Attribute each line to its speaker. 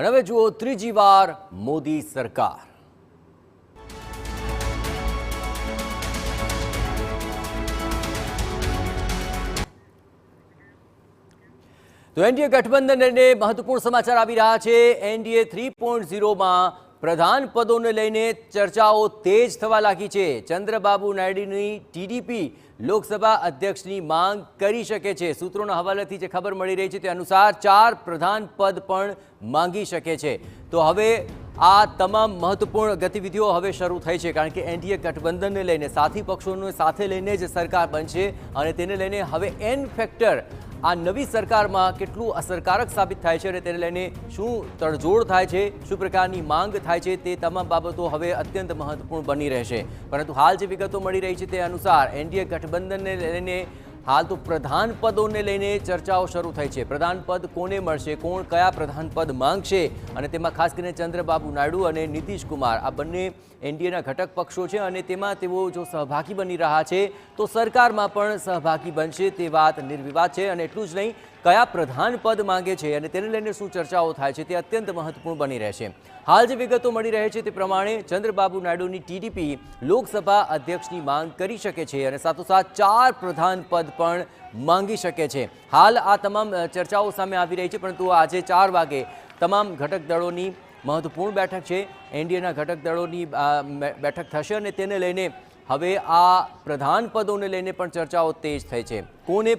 Speaker 1: અને હવે જુઓ ત્રીજી વાર મોદી સરકાર। તો એનડીએ ગઠબંધનને મહત્વપૂર્ણ સમાચાર આવી રહ્યા છે। એનડીએ 3.0 માં પ્રધાન પદોને લઈને ચર્ચાઓ તેજ થવા લાગી છે। ચંદ્રબાબુ નાયડુની ટીડીપી લોકસભા અધ્યક્ષની માંગ કરી શકે છે। સૂત્રોના હવાલેથી જે ખબર મળી રહી છે તે અનુસાર 4 પ્રધાન પદ પણ માંગી શકે છે। તો હવે આ તમામ મહત્વપૂર્ણ ગતિવિધિઓ હવે શરૂ થઈ છે, કારણ કે એનડીએ ગઠબંધનને લઈને સાથી પક્ષોને સાથે લઈને જ સરકાર બનશે અને તેને લઈને હવે એન ફેક્ટર આ નવી સરકારમાં કેટલું અસરકારક સાબિત થાય છે અને તેને લઈને શું તડજોડ થાય છે, શું પ્રકારની માંગ થાય છે, તે તમામ બાબતો હવે અત્યંત મહત્વપૂર્ણ બની રહેશે। પરંતુ હાલ જે વિગતો મળી રહી છે તે અનુસાર એનડીએ ગઠબંધનને લઈને હાલ તો પ્રધાન પદોને લઈને ચર્ચાઓ શરૂ થઈ છે। પ્રધાન પદ કોને મળશે, કોણ કયા પ્રધાન પદ માંગશે, અને તેમાં ખાસ કરીને ચંદ્રબાબુ નાયડુ અને નીતિશ કુમાર આ બંને એનડીએના ઘટક પક્ષો છે અને તેમાં તેઓ જો સહભાગી બની રહ્યા છે તો સરકારમાં પણ સહભાગી બનશે તે વાત નિર્વિવાદ છે। અને એટલું જ નહીં, કયા પ્રધાન પદ માંગે છે અને તેને લઈને શું ચર્ચાઓ થાય છે તે અત્યંત મહત્વપૂર્ણ બની રહેશે। હાલ જે વિગતો મળી રહે છે તે પ્રમાણે ચંદ્રબાબુ નાયડુની ટીડીપી લોકસભા અધ્યક્ષની માંગ કરી શકે છે અને સાથોસાથ 4 પ્રધાન પદ પણ માંગી શકે છે। હાલ આ તમામ ચર્ચાઓ સામે આવી રહી છે, પરંતુ આજે 4 વાગે તમામ ઘટક દળોની મહત્વપૂર્ણ બેઠક છે। એનડીએના ઘટક દળોની બેઠક થશે અને તેને લઈને હવે આ પ્રધાન પદોને લઈને પણ ચર્ચાઓ તેજ થઈ છે। કોને